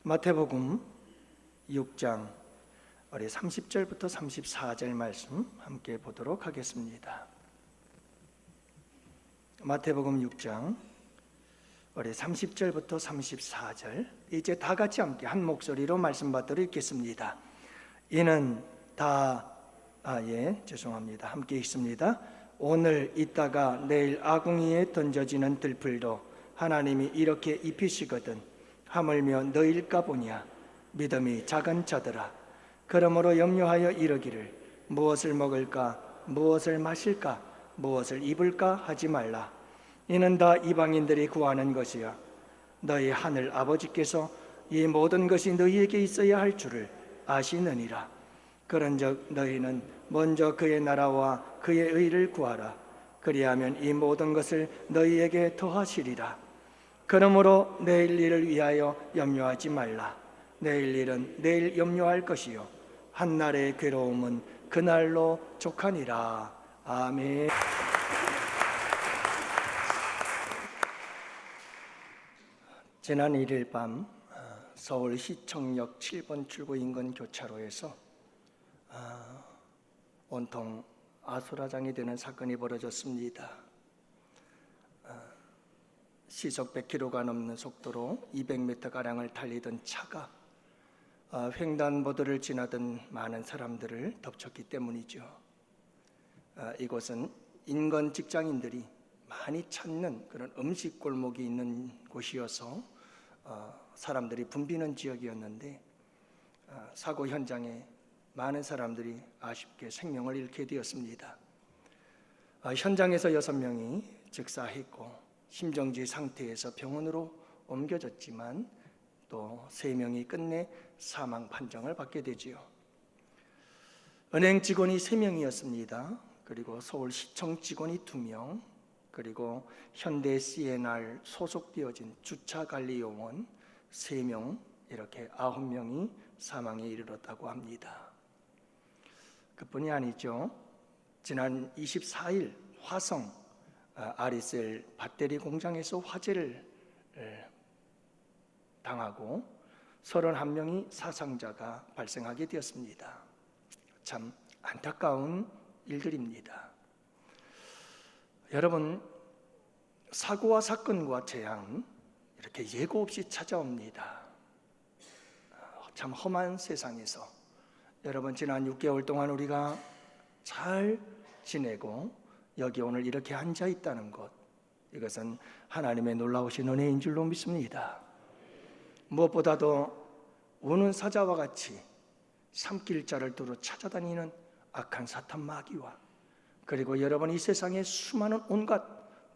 마태복음 6장 우리 30절부터 34절 말씀 함께 보도록 하겠습니다. 마태복음 6장 우리 30절부터 34절 이제 다 같이 함께 한 목소리로 말씀 받도록 읽겠습니다. 이는 다 함께 읽습니다. 오늘 있다가 내일 아궁이에 던져지는 들풀도 하나님이 이렇게 입히시거든 하물며 너일까 보냐. 믿음이 작은 자들아, 그러므로 염려하여 이르기를 무엇을 먹을까 무엇을 마실까 무엇을 입을까 하지 말라. 이는 다 이방인들이 구하는 것이야. 너희 하늘 아버지께서 이 모든 것이 너희에게 있어야 할 줄을 아시느니라. 그런즉 너희는 먼저 그의 나라와 그의 의를 구하라. 그리하면 이 모든 것을 너희에게 더하시리라. 그러므로 내일 일을 위하여 염려하지 말라. 내일 일은 내일 염려할 것이요 한날의 괴로움은 그날로 족하니라. 아멘. 지난 1일 밤 서울 시청역 7번 출구 인근 교차로에서 온통 아수라장이 되는 사건이 벌어졌습니다. 시속 100km가 넘는 속도로 200m가량을 달리던 차가 횡단보도를 지나던 많은 사람들을 덮쳤기 때문이죠. 이곳은 인근 직장인들이 많이 찾는 그런 음식 골목이 있는 곳이어서 사람들이 붐비는 지역이었는데 사고 현장에 많은 사람들이 아쉽게 생명을 잃게 되었습니다. 현장에서 6명이 즉사했고 심정지 상태에서 병원으로 옮겨졌지만 또 3명이 끝내 사망 판정을 받게 되지요. 은행 직원이 3명이었습니다. 그리고 서울시청 직원이 2명, 그리고 현대 C&R 소속되어진 주차관리요원 3명, 이렇게 9명이 사망에 이르렀다고 합니다. 그뿐이 아니죠. 지난 24일 화성 아리셀 배터리 공장에서 화재를 당하고 31명이 사상자가 발생하게 되었습니다. 참 안타까운 일들입니다. 여러분, 사고와 사건과 재앙 이렇게 예고 없이 찾아옵니다. 참 험한 세상에서 여러분, 지난 6개월 동안 우리가 잘 지내고 여기 오늘 이렇게 앉아 있다는 것, 이것은 하나님의 놀라우신 은혜인 줄로 믿습니다. 무엇보다도 우는 사자와 같이 삼킬자를 두루 찾아다니는 악한 사탄 마귀와 그리고 여러분 이 세상의 수많은 온갖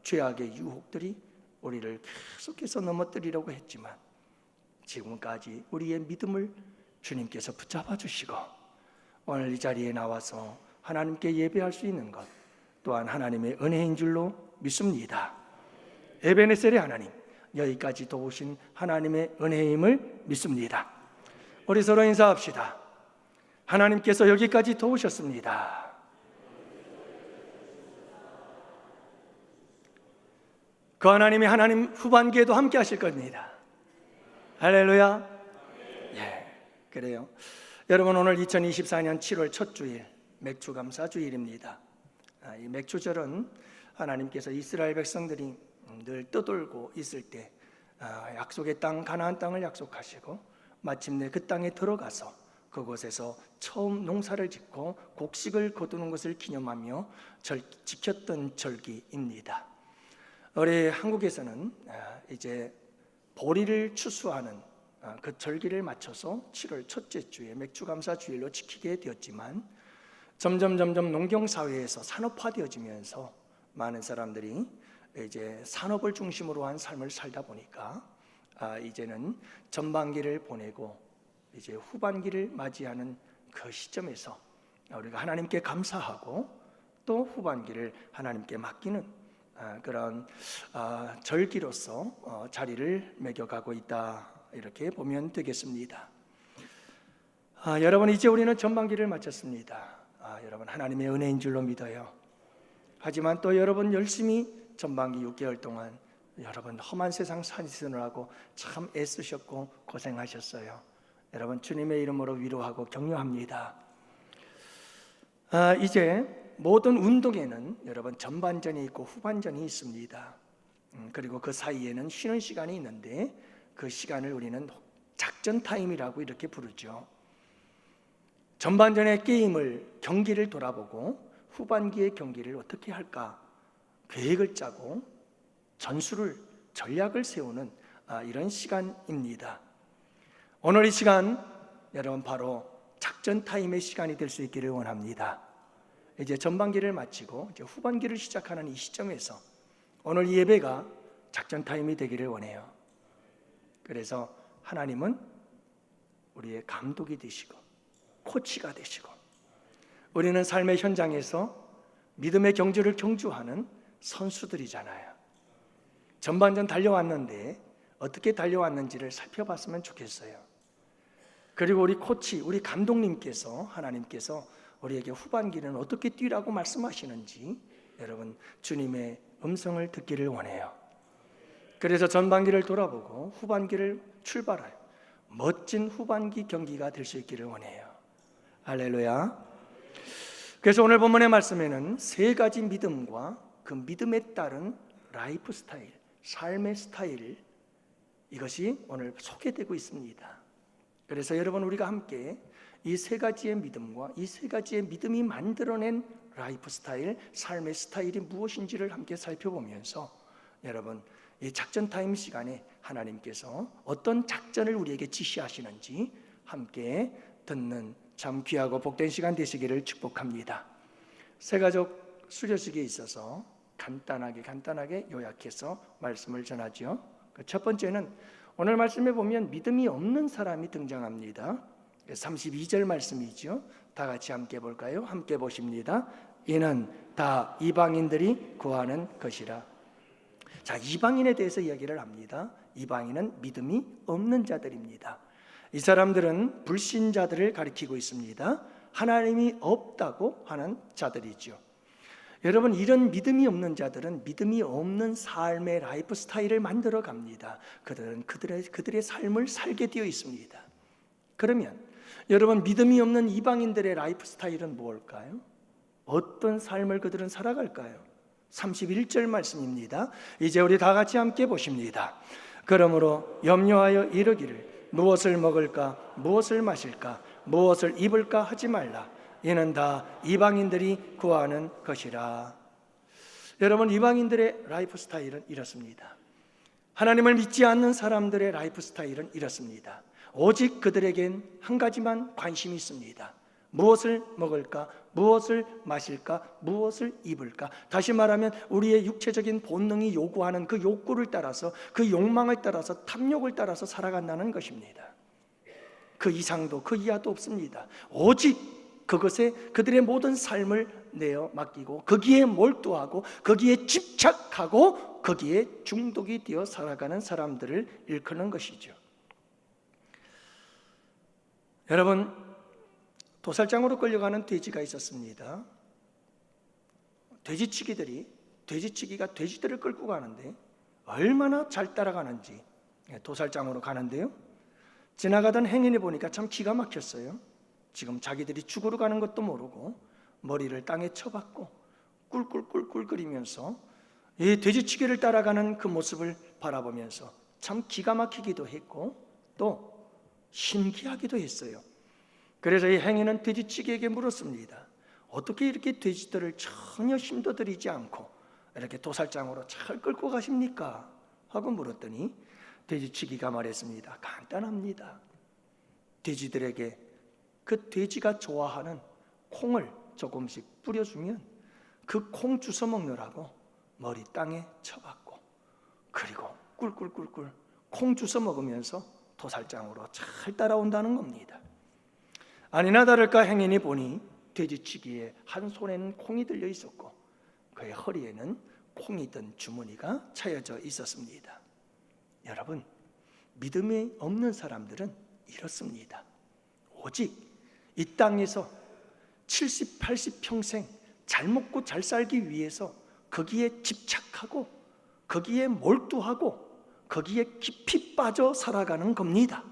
죄악의 유혹들이 우리를 계속해서 넘어뜨리려고 했지만 지금까지 우리의 믿음을 주님께서 붙잡아 주시고 오늘 이 자리에 나와서 하나님께 예배할 수 있는 것 또한 하나님의 은혜인 줄로 믿습니다. 에베네셀의 하나님, 여기까지 도우신 하나님의 은혜임을 믿습니다. 우리 서로 인사합시다. 하나님께서 여기까지 도우셨습니다. 그 하나님이 하나님 후반기에도 함께 하실 겁니다. 할렐루야. 그래요. 여러분, 오늘 2024년 7월 첫 주일 맥주감사 주일입니다. 이 맥주절은 하나님께서 이스라엘 백성들이 늘 떠돌고 있을 때 약속의 땅 가나안 땅을 약속하시고 마침내 그 땅에 들어가서 그곳에서 처음 농사를 짓고 곡식을 거두는 것을 기념하며 지켰던 절기입니다. 우리 한국에서는 이제 보리를 추수하는 그 절기를 맞춰서 7월 첫째 주에 맥주감사 주일로 지키게 되었지만 점점 농경사회에서 산업화되어지면서 많은 사람들이 이제 산업을 중심으로 한 삶을 살다 보니까 이제는 전반기를 보내고 이제 후반기를 맞이하는 그 시점에서 우리가 하나님께 감사하고 또 후반기를 하나님께 맡기는 그런 절기로서 자리를 매겨가고 있다, 이렇게 보면 되겠습니다. 여러분, 이제 우리는 전반기를 마쳤습니다. 여러분, 하나님의 은혜인 줄로 믿어요. 하지만 또 여러분 열심히 전반기 6개월 동안 여러분 험한 세상 사시느라고 참 애쓰셨고 고생하셨어요. 여러분 주님의 이름으로 위로하고 격려합니다. 이제 모든 운동에는 여러분 전반전이 있고 후반전이 있습니다. 그리고 그 사이에는 쉬는 시간이 있는데 그 시간을 우리는 작전 타임이라고 이렇게 부르죠. 전반전의 경기를 돌아보고 후반기의 경기를 어떻게 할까 계획을 짜고 전략을 세우는 이런 시간입니다. 오늘 이 시간 여러분 바로 작전 타임의 시간이 될 수 있기를 원합니다. 이제 전반기를 마치고 이제 후반기를 시작하는 이 시점에서 오늘 이 예배가 작전 타임이 되기를 원해요. 그래서 하나님은 우리의 감독이 되시고 코치가 되시고 우리는 삶의 현장에서 믿음의 경주를 경주하는 선수들이잖아요. 전반전 달려왔는데 어떻게 달려왔는지를 살펴봤으면 좋겠어요. 그리고 우리 코치, 우리 감독님께서 하나님께서 우리에게 후반기는 어떻게 뛰라고 말씀하시는지 여러분 주님의 음성을 듣기를 원해요. 그래서 전반기를 돌아보고 후반기를 출발하여 멋진 후반기 경기가 될 수 있기를 원해요. 할렐루야. 그래서 오늘 본문의 말씀에는 세 가지 믿음과 그 믿음에 따른 라이프 스타일, 삶의 스타일, 이것이 오늘 소개되고 있습니다. 그래서 여러분 우리가 함께 이 세 가지의 믿음과 이 세 가지의 믿음이 만들어낸 라이프 스타일, 삶의 스타일이 무엇인지를 함께 살펴보면서 여러분 이 작전 타임 시간에 하나님께서 어떤 작전을 우리에게 지시하시는지 함께 듣는 참 귀하고 복된 시간 되시기를 축복합니다. 새가족 수료식에 있어서 간단하게 요약해서 말씀을 전하죠. 첫 번째는 오늘 말씀에 보면 믿음이 없는 사람이 등장합니다. 32절 말씀이죠. 다 같이 함께 볼까요? 함께 보십니다. 이는 다 이방인들이 구하는 것이라. 자, 이방인에 대해서 이야기를 합니다. 이방인은 믿음이 없는 자들입니다. 이 사람들은 불신자들을 가리키고 있습니다. 하나님이 없다고 하는 자들이죠. 여러분 이런 믿음이 없는 자들은 믿음이 없는 삶의 라이프 스타일을 만들어 갑니다. 그들은 그들의 삶을 살게 되어 있습니다. 그러면 여러분 믿음이 없는 이방인들의 라이프 스타일은 무엇일까요? 어떤 삶을 그들은 살아갈까요? 31절 말씀입니다. 이제 우리 다 같이 함께 보십니다. 그러므로 염려하여 이르기를 무엇을 먹을까 무엇을 마실까 무엇을 입을까 하지 말라. 이는 다 이방인들이 구하는 것이라. 여러분 이방인들의 라이프 스타일은 이렇습니다. 하나님을 믿지 않는 사람들의 라이프 스타일은 이렇습니다. 오직 그들에겐 한 가지만 관심이 있습니다. 무엇을 먹을까? 무엇을 마실까? 무엇을 입을까? 다시 말하면 우리의 육체적인 본능이 요구하는 그 욕구를 따라서 그 욕망을 따라서 탐욕을 따라서 살아간다는 것입니다. 그 이상도 그 이하도 없습니다. 오직 그것에 그들의 모든 삶을 내어 맡기고 거기에 몰두하고 거기에 집착하고 거기에 중독이 되어 살아가는 사람들을 일컫는 것이죠. 여러분 도살장으로 끌려가는 돼지가 있었습니다. 돼지치기가 돼지들을 끌고 가는데 얼마나 잘 따라가는지 도살장으로 가는데요. 지나가던 행인이 보니까 참 기가 막혔어요. 지금 자기들이 죽으러 가는 것도 모르고 머리를 땅에 쳐박고 꿀꿀꿀꿀거리면서 이 돼지치기를 따라가는 그 모습을 바라보면서 참 기가 막히기도 했고 또 신기하기도 했어요. 그래서 이 행인은 돼지치기에게 물었습니다. 어떻게 이렇게 돼지들을 전혀 힘도 들이지 않고 이렇게 도살장으로 잘 끌고 가십니까? 하고 물었더니 돼지치기가 말했습니다. 간단합니다. 돼지들에게 그 돼지가 좋아하는 콩을 조금씩 뿌려주면 그 콩 주워 먹느라고 머리 땅에 쳐박고 그리고 꿀꿀꿀꿀 콩 주워 먹으면서 도살장으로 잘 따라온다는 겁니다. 아니나 다를까 행인이 보니 돼지치기에 한 손에는 콩이 들려 있었고 그의 허리에는 콩이 든 주머니가 차여져 있었습니다. 여러분 믿음이 없는 사람들은 이렇습니다. 오직 이 땅에서 70, 80평생 잘 먹고 잘 살기 위해서 거기에 집착하고 거기에 몰두하고 거기에 깊이 빠져 살아가는 겁니다.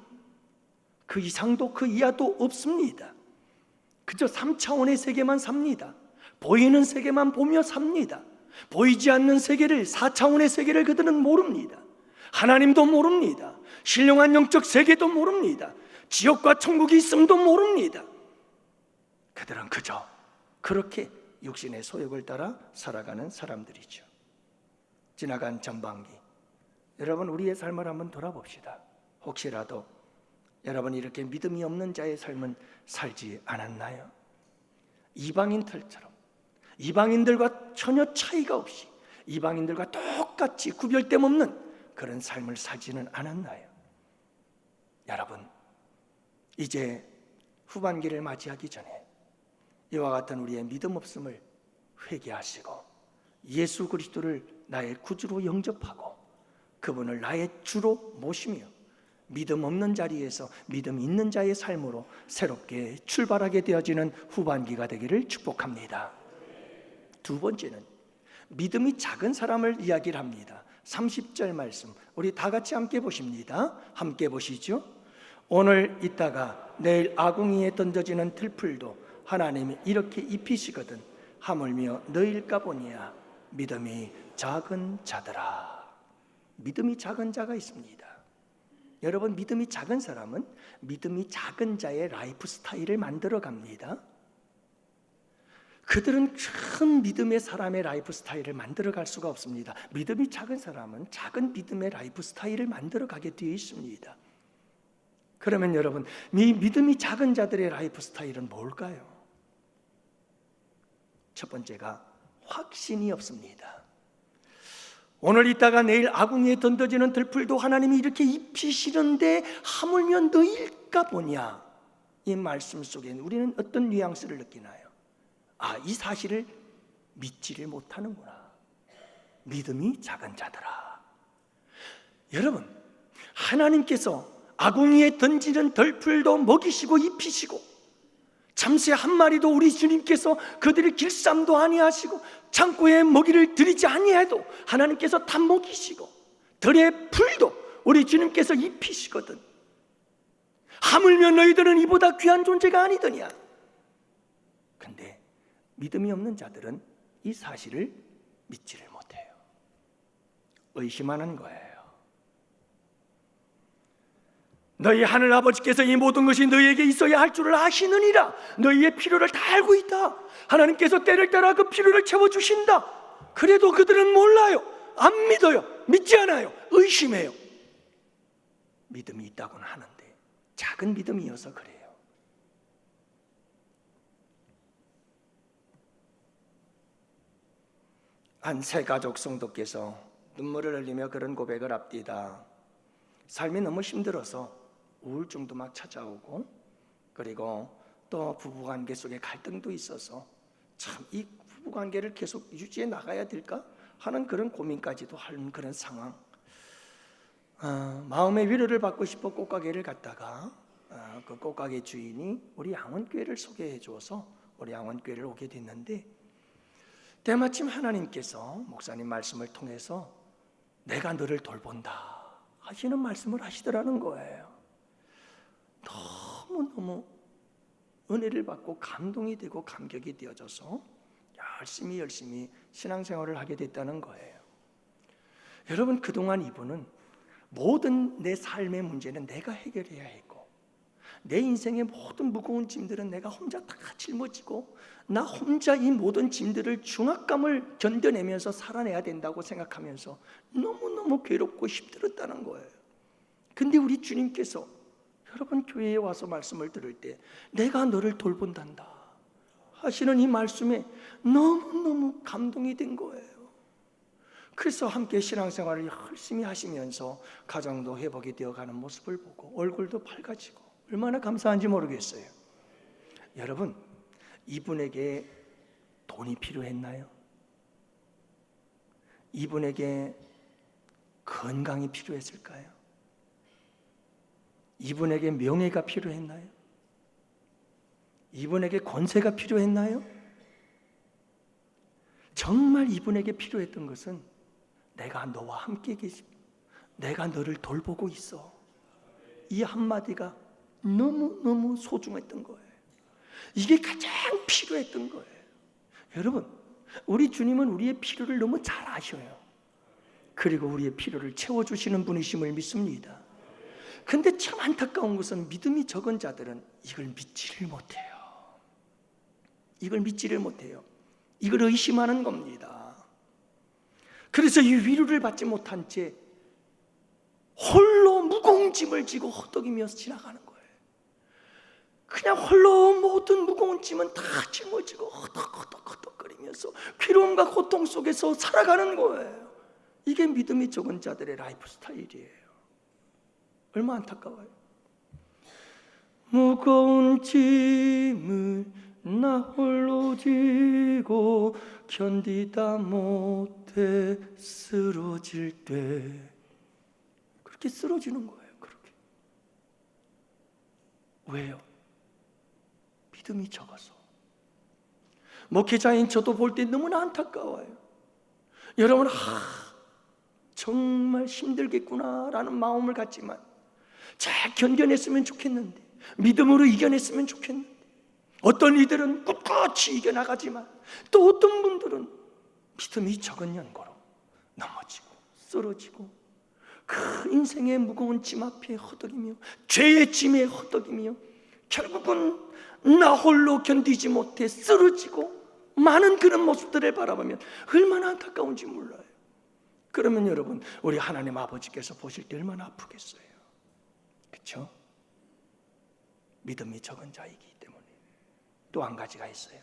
그 이상도 그 이하도 없습니다. 그저 3차원의 세계만 삽니다. 보이는 세계만 보며 삽니다. 보이지 않는 세계를, 4차원의 세계를 그들은 모릅니다. 하나님도 모릅니다. 신령한 영적 세계도 모릅니다. 지옥과 천국이 있음도 모릅니다. 그들은 그저 그렇게 육신의 소욕을 따라 살아가는 사람들이죠. 지나간 전반기, 여러분 우리의 삶을 한번 돌아봅시다. 혹시라도 여러분 이렇게 믿음이 없는 자의 삶은 살지 않았나요? 이방인들처럼, 이방인들과 전혀 차이가 없이 이방인들과 똑같이 구별됨 없는 그런 삶을 살지는 않았나요? 여러분, 이제 후반기를 맞이하기 전에 이와 같은 우리의 믿음 없음을 회개하시고 예수 그리스도를 나의 구주로 영접하고 그분을 나의 주로 모시며 믿음 없는 자리에서 믿음 있는 자의 삶으로 새롭게 출발하게 되어지는 후반기가 되기를 축복합니다. 두 번째는 믿음이 작은 사람을 이야기를 합니다. 30절 말씀 우리 다 같이 함께 보십니다. 함께 보시죠. 오늘 있다가 내일 아궁이에 던져지는 들풀도 하나님이 이렇게 입히시거든 하물며 너일까 보니야. 믿음이 작은 자들아. 믿음이 작은 자가 있습니다. 여러분, 믿음이 작은 사람은 믿음이 작은 자의 라이프 스타일을 만들어 갑니다. 그들은 큰 믿음의 사람의 라이프 스타일을 만들어 갈 수가 없습니다. 믿음이 작은 사람은 작은 믿음의 라이프 스타일을 만들어 가게 되어 있습니다. 그러면 여러분, 이 믿음이 작은 자들의 라이프 스타일은 뭘까요? 첫 번째가 확신이 없습니다. 오늘 있다가 내일 아궁이에 던져지는 들풀도 하나님이 이렇게 입히시는데 하물며 너일까 보냐. 이 말씀 속에 우리는 어떤 뉘앙스를 느끼나요? 아, 이 사실을 믿지를 못하는구나. 믿음이 작은 자들아. 여러분, 하나님께서 아궁이에 던지는 들풀도 먹이시고 입히시고 잠새 한 마리도 우리 주님께서 그들의 길쌈도 아니하시고 창고에 먹이를 드리지 아니해도 하나님께서 다 먹이시고 들의 풀도 우리 주님께서 입히시거든. 하물며 너희들은 이보다 귀한 존재가 아니더냐. 근데 믿음이 없는 자들은 이 사실을 믿지를 못해요. 의심하는 거예요. 너희 하늘 아버지께서 이 모든 것이 너희에게 있어야 할 줄을 아시느니라. 너희의 필요를 다 알고 있다. 하나님께서 때를 따라 그 필요를 채워주신다. 그래도 그들은 몰라요. 안 믿어요. 믿지 않아요. 의심해요. 믿음이 있다고는 하는데 작은 믿음이어서 그래요. 한 세 가족 성도께서 눈물을 흘리며 그런 고백을 합디다. 삶이 너무 힘들어서 우울증도 막 찾아오고, 그리고 또 부부관계 속에 갈등도 있어서 참 이 부부관계를 계속 유지해 나가야 될까 하는 그런 고민까지도 하는 그런 상황. 마음의 위로를 받고 싶어 꽃가게를 갔다가 그 꽃가게 주인이 우리 양원교회를 소개해 줘서 우리 양원교회를 오게 됐는데, 때마침 하나님께서 목사님 말씀을 통해서 내가 너를 돌본다 하시는 말씀을 하시더라는 거예요. 너무너무 은혜를 받고 감동이 되고 감격이 되어져서 열심히 신앙생활을 하게 됐다는 거예요. 여러분, 그동안 이분은 모든 내 삶의 문제는 내가 해결해야 했고, 내 인생의 모든 무거운 짐들은 내가 혼자 다 짊어지고 나 혼자 이 모든 짐들을 중압감을 견뎌내면서 살아내야 된다고 생각하면서 너무너무 괴롭고 힘들었다는 거예요. 근데 우리 주님께서 여러분 교회에 와서 말씀을 들을 때 내가 너를 돌본단다 하시는 이 말씀에 너무너무 감동이 된 거예요. 그래서 함께 신앙생활을 열심히 하시면서 가정도 회복이 되어가는 모습을 보고 얼굴도 밝아지고 얼마나 감사한지 모르겠어요. 여러분, 이분에게 돈이 필요했나요? 이분에게 건강이 필요했을까요? 이분에게 명예가 필요했나요? 이분에게 권세가 필요했나요? 정말 이분에게 필요했던 것은 내가 너와 함께 계시, 내가 너를 돌보고 있어. 이 한마디가 너무너무 소중했던 거예요. 이게 가장 필요했던 거예요. 여러분, 우리 주님은 우리의 필요를 너무 잘 아셔요. 그리고 우리의 필요를 채워주시는 분이심을 믿습니다. 근데 참 안타까운 것은 믿음이 적은 자들은 이걸 믿지를 못해요. 이걸 믿지를 못해요. 이걸 의심하는 겁니다. 그래서 이 위로를 받지 못한 채 홀로 무거운 짐을 지고 허덕이며 지나가는 거예요. 그냥 홀로 모든 무거운 짐은 다 짊어지고 허덕허덕거리면서 괴로움과 고통 속에서 살아가는 거예요. 이게 믿음이 적은 자들의 라이프 스타일이에요. 얼마나 안타까워요. 무거운 짐을 나 홀로 지고 견디다 못해 쓰러질 때, 그렇게 쓰러지는 거예요. 그렇게. 왜요? 믿음이 적어서. 목회자인 저도 볼 때 너무나 안타까워요. 여러분, 정말 힘들겠구나라는 마음을 갖지만 잘 견뎌냈으면 좋겠는데, 믿음으로 이겨냈으면 좋겠는데, 어떤 이들은 꿋꿋이 이겨나가지만 또 어떤 분들은 믿음이 적은 연고로 넘어지고 쓰러지고 그 인생의 무거운 짐 앞에 허덕이며 죄의 짐에 허덕이며 결국은 나 홀로 견디지 못해 쓰러지고 많은 그런 모습들을 바라보면 얼마나 안타까운지 몰라요. 그러면 여러분, 우리 하나님 아버지께서 보실 때 얼마나 아프겠어요. 그렇죠? 믿음이 적은 자이기 때문에. 또 한 가지가 있어요.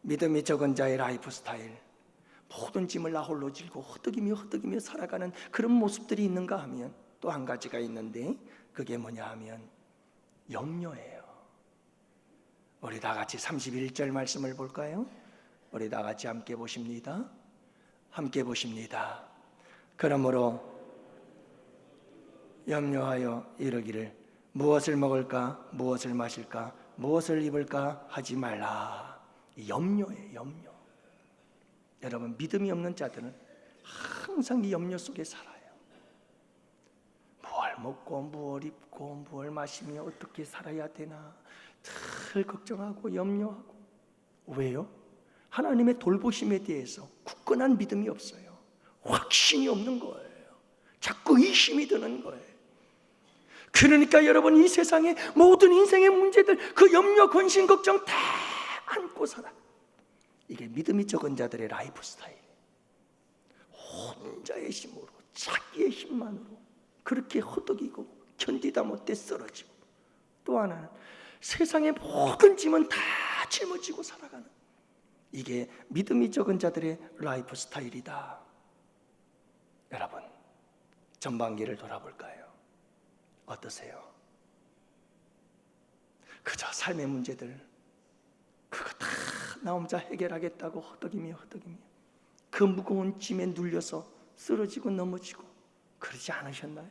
믿음이 적은 자의 라이프 스타일, 모든 짐을 나 홀로 지고 허덕이며 살아가는 그런 모습들이 있는가 하면 또 한 가지가 있는데, 그게 뭐냐 하면 염려예요. 우리 다 같이 31절 말씀을 볼까요? 우리 다 같이 함께 보십니다. 함께 보십니다. 그러므로 염려하여 이르기를 무엇을 먹을까, 무엇을 마실까, 무엇을 입을까 하지 말라. 염려예요. 염려. 여러분, 믿음이 없는 자들은 항상 이 염려 속에 살아요. 무엇 먹고 무엇 입고 무엇 마시며 어떻게 살아야 되나 늘 걱정하고 염려하고. 왜요? 하나님의 돌보심에 대해서 굳건한 믿음이 없어요. 확신이 없는 거예요. 자꾸 의심이 드는 거예요. 그러니까 여러분, 이 세상의 모든 인생의 문제들, 그 염려, 근심, 걱정 다 안고 살아. 이게 믿음이 적은 자들의 라이프 스타일. 혼자의 힘으로, 자기의 힘만으로 그렇게 허덕이고 견디다 못해 쓰러지고, 또 하나는 세상의 모든 짐은 다 짊어지고 살아가는, 이게 믿음이 적은 자들의 라이프 스타일이다. 여러분, 전반기를 돌아볼까요? 어떠세요? 그저 삶의 문제들 그거 다 나 혼자 해결하겠다고 허덕이며 그 무거운 짐에 눌려서 쓰러지고 넘어지고 그러지 않으셨나요?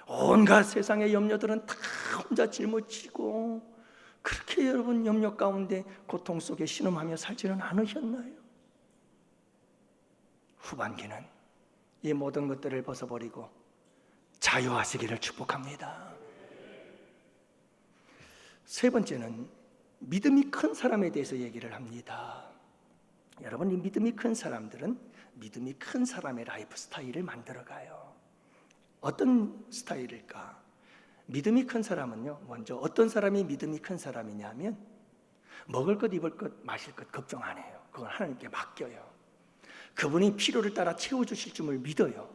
온갖 세상의 염려들은 다 혼자 짊어지고 그렇게 여러분 염려 가운데 고통 속에 신음하며 살지는 않으셨나요? 후반기는 이 모든 것들을 벗어버리고 자유하시기를 축복합니다. 세 번째는 믿음이 큰 사람에 대해서 얘기를 합니다. 여러분, 이 믿음이 큰 사람들은 믿음이 큰 사람의 라이프 스타일을 만들어가요. 어떤 스타일일까? 믿음이 큰 사람은요, 먼저 어떤 사람이 믿음이 큰 사람이냐면 먹을 것, 입을 것, 마실 것 걱정 안 해요. 그건 하나님께 맡겨요. 그분이 필요를 따라 채워주실 줄을 믿어요.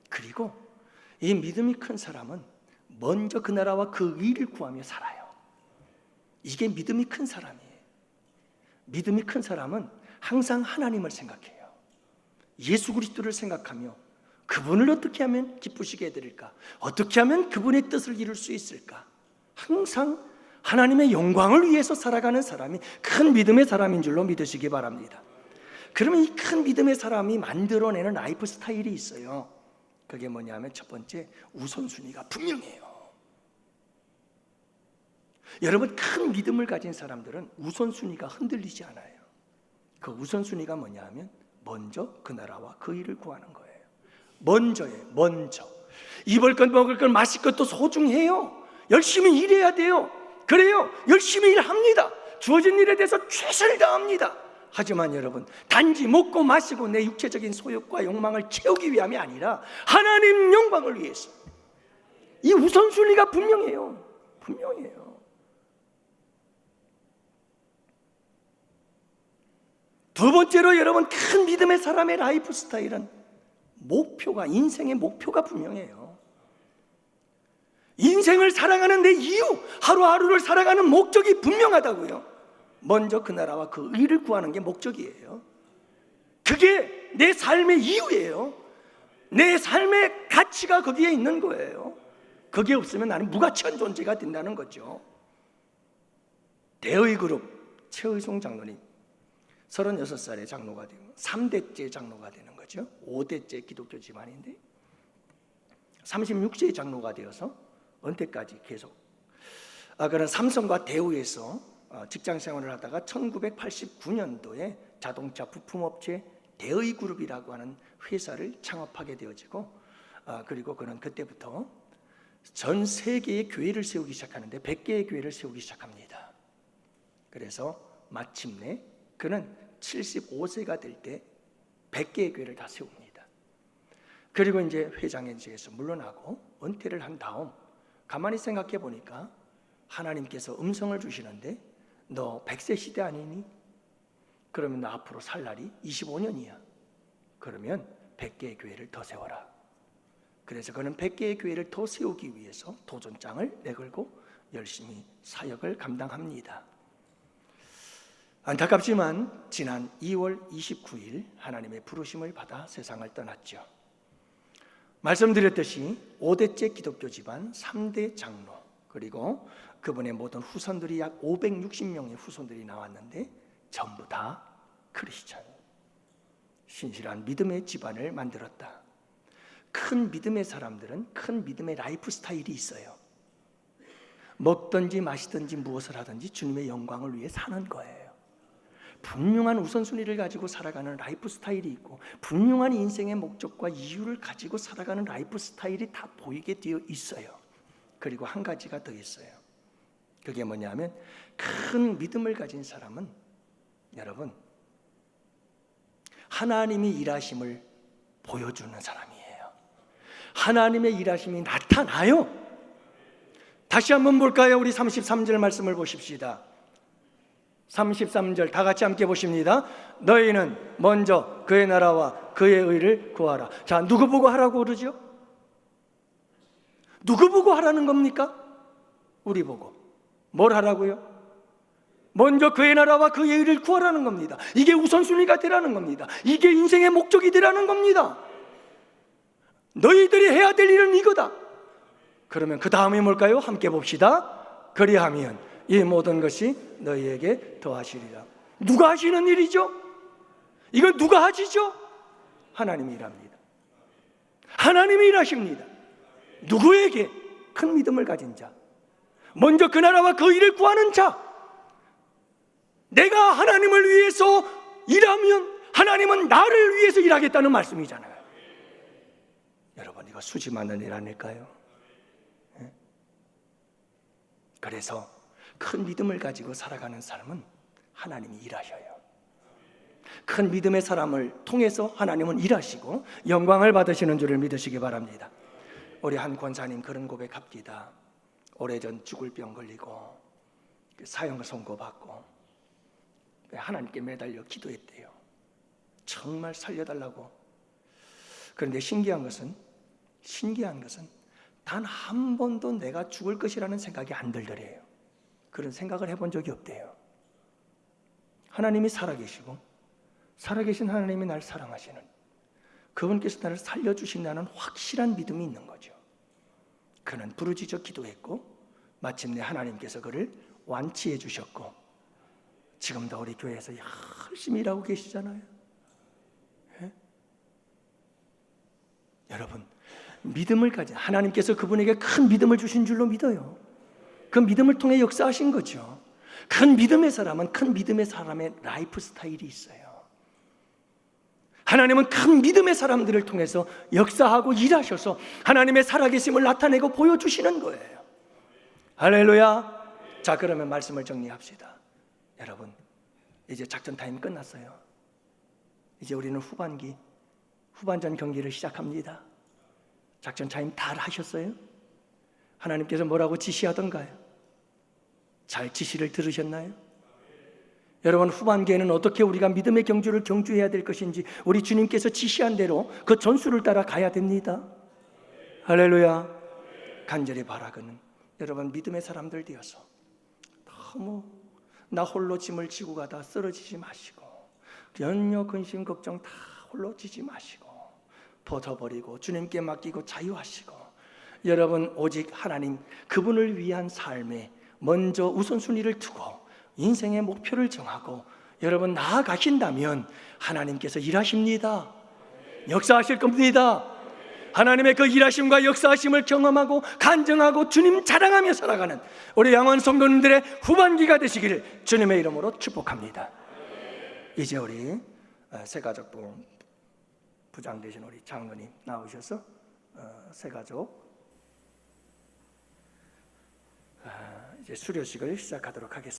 그리고 이 믿음이 큰 사람은 먼저 그 나라와 그 의를 구하며 살아요. 이게 믿음이 큰 사람이에요. 믿음이 큰 사람은 항상 하나님을 생각해요. 예수 그리스도를 생각하며 그분을 어떻게 하면 기쁘시게 해드릴까? 어떻게 하면 그분의 뜻을 이룰 수 있을까? 항상 하나님의 영광을 위해서 살아가는 사람이 큰 믿음의 사람인 줄로 믿으시기 바랍니다. 그러면 이 큰 믿음의 사람이 만들어내는 라이프 스타일이 있어요. 그게 뭐냐면 첫 번째, 우선순위가 분명해요. 여러분, 큰 믿음을 가진 사람들은 우선순위가 흔들리지 않아요. 그 우선순위가 뭐냐 하면 먼저 그 나라와 그 일을 구하는 거예요. 먼저예요. 먼저. 입을 것 먹을 것 마실 것도 소중해요. 열심히 일해야 돼요. 그래요. 열심히 일합니다. 주어진 일에 대해서 최선을 다합니다. 하지만 여러분, 단지 먹고 마시고 내 육체적인 소욕과 욕망을 채우기 위함이 아니라 하나님 영광을 위해서. 이 우선순위가 분명해요. 분명해요. 두 번째로 여러분, 큰 믿음의 사람의 라이프 스타일은 목표가, 인생의 목표가 분명해요. 인생을 살아가는 내 이유, 하루하루를 살아가는 목적이 분명하다고요. 먼저 그 나라와 그 의를 구하는 게 목적이에요. 그게 내 삶의 이유예요. 내 삶의 가치가 거기에 있는 거예요. 그게 없으면 나는 무가치한 존재가 된다는 거죠. 대의그룹 최의송 장로님 36살에 장로가 되고 3대째 장로가 되는 거죠. 5대째 기독교 집안인데 36세의 장로가 되어서 은퇴까지 계속 그런 삼성과 대우에서 직장 생활을 하다가 1989년도에 자동차 부품업체 대의그룹이라고 하는 회사를 창업하게 되어지고 그리고 그는 그때부터 전 세계의 교회를 세우기 시작하는데 100개의 교회를 세우기 시작합니다. 그래서 마침내 그는 75세가 될 때 100개의 교회를 다 세웁니다. 그리고 이제 회장에서 물러나고 은퇴를 한 다음 가만히 생각해 보니까 하나님께서 음성을 주시는데 너 100세 시대 아니니? 그러면 너 앞으로 살 날이 25년이야. 그러면 100개의 교회를 더 세워라. 그래서 그는 100개의 교회를 더 세우기 위해서 도전장을 내걸고 열심히 사역을 감당합니다. 안타깝지만 지난 2월 29일 하나님의 부르심을 받아 세상을 떠났죠. 말씀드렸듯이 5대째 기독교 집안 3대 장로, 그리고 그분의 모든 후손들이 약 560명의 후손들이 나왔는데 전부 다 크리스찬, 신실한 믿음의 집안을 만들었다. 큰 믿음의 사람들은 큰 믿음의 라이프 스타일이 있어요. 먹든지 마시든지 무엇을 하든지 주님의 영광을 위해 사는 거예요. 분명한 우선순위를 가지고 살아가는 라이프 스타일이 있고 분명한 인생의 목적과 이유를 가지고 살아가는 라이프 스타일이 다 보이게 되어 있어요. 그리고 한 가지가 더 있어요. 그게 뭐냐면 큰 믿음을 가진 사람은 여러분 하나님이 일하심을 보여주는 사람이에요. 하나님의 일하심이 나타나요. 다시 한번 볼까요? 우리 33절 말씀을 보십시다. 33절 다 같이 함께 보십니다. 너희는 먼저 그의 나라와 그의 의를 구하라. 자, 누구 보고 하라고 그러죠? 누구 보고 하라는 겁니까? 우리 보고. 뭘 하라고요? 먼저 그의 나라와 그의 의를 구하라는 겁니다. 이게 우선순위가 되라는 겁니다. 이게 인생의 목적이 되라는 겁니다. 너희들이 해야 될 일은 이거다. 그러면 그 다음에 뭘까요? 함께 봅시다. 그리하면 이 모든 것이 너희에게 더하시리라. 누가 하시는 일이죠? 이건 누가 하시죠? 하나님이 일합니다. 하나님이 일하십니다. 누구에게? 큰 믿음을 가진 자, 먼저 그 나라와 그 일을 구하는 자. 내가 하나님을 위해서 일하면 하나님은 나를 위해서 일하겠다는 말씀이잖아요. 여러분, 이거 수지 맞는 일 아닐까요? 그래서 큰 믿음을 가지고 살아가는 사람은 하나님이 일하셔요. 큰 믿음의 사람을 통해서 하나님은 일하시고 영광을 받으시는 줄을 믿으시기 바랍니다. 우리 한 권사님 그런 고백합니다. 오래전 죽을 병 걸리고 사형 선고받고 하나님께 매달려 기도했대요. 정말 살려달라고. 그런데 신기한 것은 단 한 번도 내가 죽을 것이라는 생각이 안 들더래요. 그런 생각을 해본 적이 없대요. 하나님이 살아계시고 살아계신 하나님이 날 사랑하시는 그분께서 나를 살려주신다는 확실한 믿음이 있는 거죠. 그는 부르짖어 기도했고 마침내 하나님께서 그를 완치해 주셨고 지금도 우리 교회에서 열심히 일하고 계시잖아요. 예? 여러분, 믿음을 가진 하나님께서 그분에게 큰 믿음을 주신 줄로 믿어요. 그 믿음을 통해 역사하신 거죠. 큰 믿음의 사람은 큰 믿음의 사람의 라이프 스타일이 있어요. 하나님은 큰 믿음의 사람들을 통해서 역사하고 일하셔서 하나님의 살아계심을 나타내고 보여주시는 거예요. 할렐루야. 자, 그러면 말씀을 정리합시다. 여러분, 이제 작전 타임 끝났어요. 이제 우리는 후반전 경기를 시작합니다. 작전 타임 다 하셨어요? 하나님께서 뭐라고 지시하던가요? 잘 지시를 들으셨나요? 여러분, 후반기에는 어떻게 우리가 믿음의 경주를 경주해야 될 것인지 우리 주님께서 지시한 대로 그 전술을 따라 가야 됩니다. 할렐루야. 간절히 바라거는 여러분, 믿음의 사람들 되어서 너무 나 홀로 짐을 지고 가다 쓰러지지 마시고, 연려 근심 걱정 다 홀로 지지 마시고 벗어버리고 주님께 맡기고 자유하시고, 여러분 오직 하나님 그분을 위한 삶에 먼저 우선순위를 두고 인생의 목표를 정하고 여러분 나아가신다면 하나님께서 일하십니다. 역사하실 겁니다. 하나님의 그 일하심과 역사하심을 경험하고 간증하고 주님 자랑하며 살아가는 우리 양원 성도님들의 후반기가 되시기를 주님의 이름으로 축복합니다. 이제 우리 새가족부 부장 되신 우리 장로님 나오셔서 새가족 이제 수료식을 시작하도록 하겠습니다.